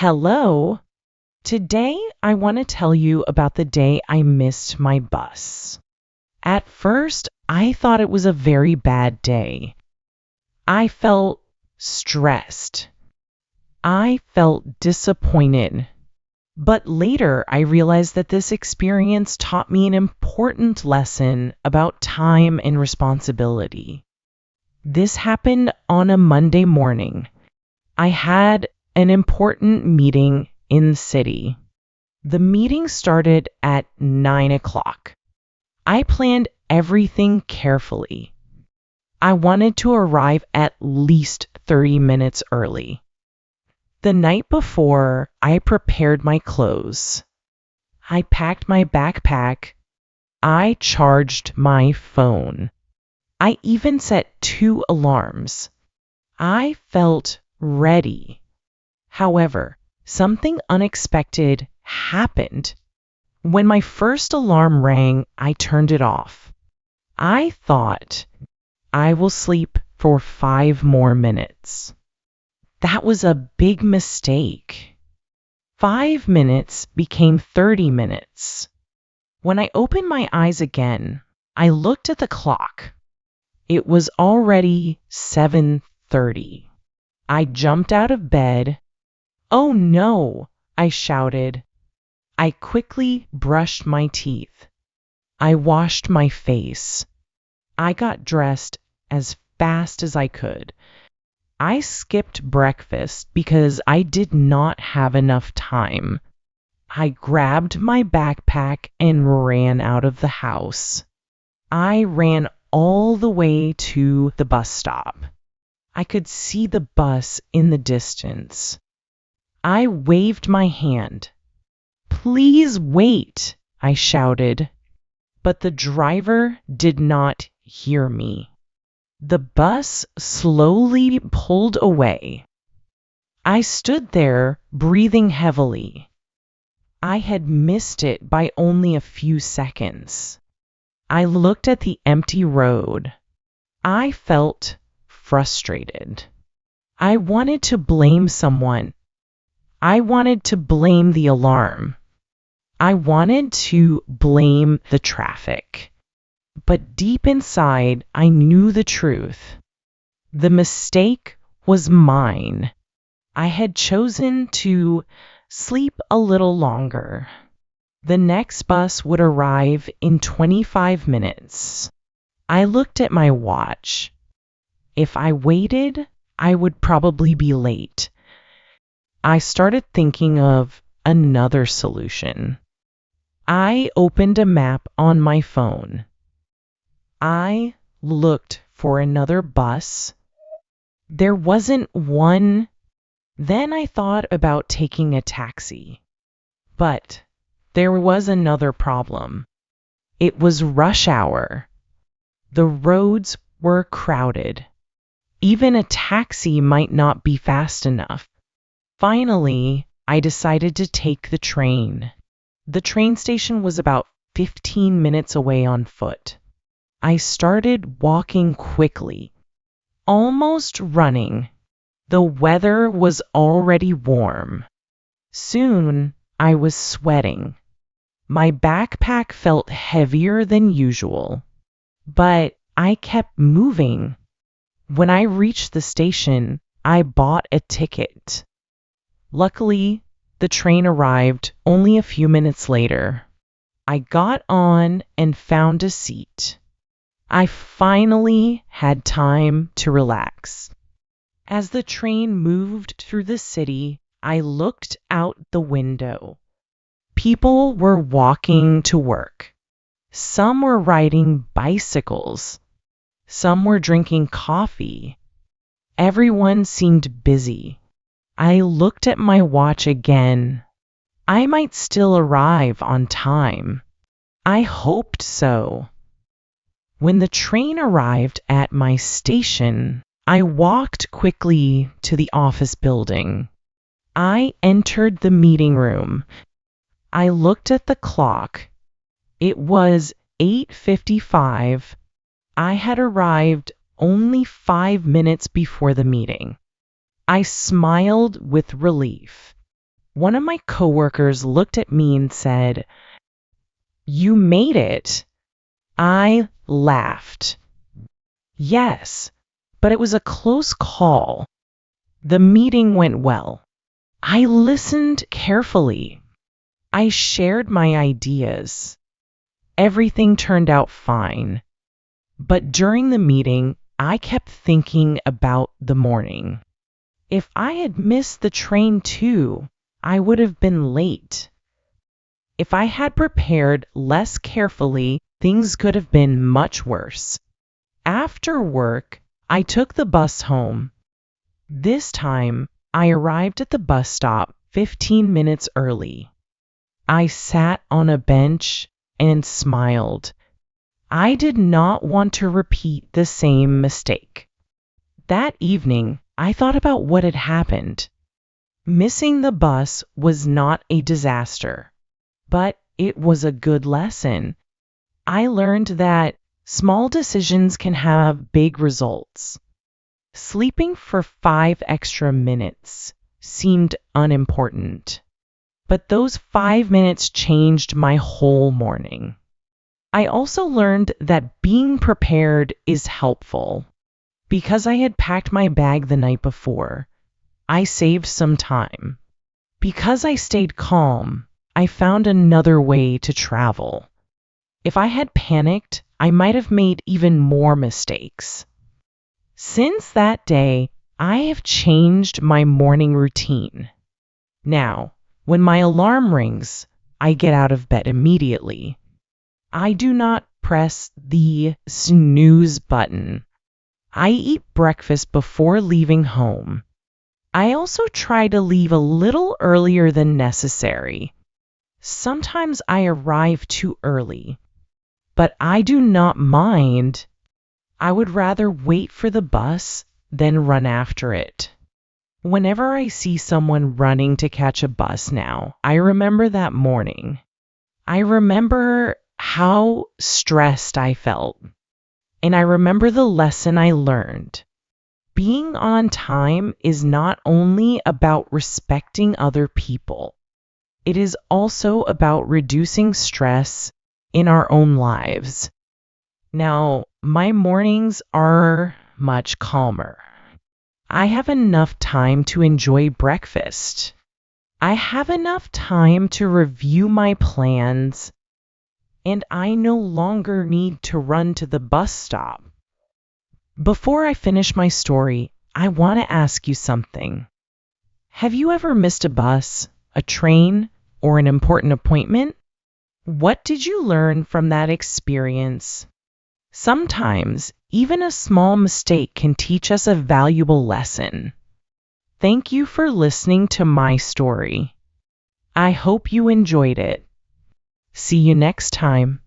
Hello. Today I want to tell you about the day I missed my bus. At first, I thought it was a very bad day. I felt stressed. I felt disappointed. But later, I realized that this experience taught me an important lesson about time and responsibility. This happened on a Monday morning. I had an important meeting in the city. The meeting started at 9 o'clock. I planned everything carefully. I wanted to arrive at least 30 minutes early. The night before, I prepared my clothes. I packed my backpack. I charged my phone. I even set 2 alarms. I felt ready. However, something unexpected happened. When my first alarm rang, I turned it off. I thought, I will sleep for 5 more minutes. That was a big mistake. 5 minutes became 30 minutes. When I opened my eyes again, I looked at the clock. It was already 7:30. I jumped out of bed. "Oh no!" I shouted. I quickly brushed my teeth. I washed my face. I got dressed as fast as I could. I skipped breakfast because I did not have enough time. I grabbed my backpack and ran out of the house. I ran all the way to the bus stop. I could see the bus in the distance. I waved my hand. "Please wait," I shouted. But the driver did not hear me. The bus slowly pulled away. I stood there, breathing heavily. I had missed it by only a few seconds. I looked at the empty road. I felt frustrated. I wanted to blame someone. I wanted to blame the alarm. I wanted to blame the traffic. But deep inside, I knew the truth. The mistake was mine. I had chosen to sleep a little longer. The next bus would arrive in 25 minutes. I looked at my watch. If I waited, I would probably be late. I started thinking of another solution. I opened a map on my phone. I looked for another bus. There wasn't one. Then I thought about taking a taxi. But there was another problem. It was rush hour. The roads were crowded. Even a taxi might not be fast enough. Finally, I decided to take the train. The train station was about 15 minutes away on foot. I started walking quickly, almost running. The weather was already warm. Soon, I was sweating. My backpack felt heavier than usual, but I kept moving. When I reached the station, I bought a ticket. Luckily, the train arrived only a few minutes later. I got on and found a seat. I finally had time to relax. As the train moved through the city, I looked out the window. People were walking to work. Some were riding bicycles. Some were drinking coffee. Everyone seemed busy. I looked at my watch again. I might still arrive on time. I hoped so. When the train arrived at my station, I walked quickly to the office building. I entered the meeting room. I looked at the clock. It was 8:55. I had arrived only 5 minutes before the meeting. I smiled with relief. One of my coworkers looked at me and said, "You made it." I laughed. Yes, but it was a close call. The meeting went well. I listened carefully. I shared my ideas. Everything turned out fine. But during the meeting, I kept thinking about the morning. If I had missed the train too, I would have been late. If I had prepared less carefully, things could have been much worse. After work, I took the bus home. This time, I arrived at the bus stop 15 minutes early. I sat on a bench and smiled. I did not want to repeat the same mistake. That evening, I thought about what had happened. Missing the bus was not a disaster, but it was a good lesson. I learned that small decisions can have big results. Sleeping for 5 extra minutes seemed unimportant, but those 5 minutes changed my whole morning. I also learned that being prepared is helpful. Because I had packed my bag the night before, I saved some time. Because I stayed calm, I found another way to travel. If I had panicked, I might have made even more mistakes. Since that day, I have changed my morning routine. Now, when my alarm rings, I get out of bed immediately. I do not press the snooze button. I eat breakfast before leaving home. I also try to leave a little earlier than necessary. Sometimes I arrive too early, but I do not mind. I would rather wait for the bus than run after it. Whenever I see someone running to catch a bus now, I remember that morning. I remember how stressed I felt. And I remember the lesson I learned. Being on time is not only about respecting other people. It is also about reducing stress in our own lives. Now, my mornings are much calmer. I have enough time to enjoy breakfast. I have enough time to review my plans, and I no longer need to run to the bus stop. Before I finish my story, I want to ask you something. Have you ever missed a bus, a train, or an important appointment? What did you learn from that experience? Sometimes, even a small mistake can teach us a valuable lesson. Thank you for listening to my story. I hope you enjoyed it. See you next time.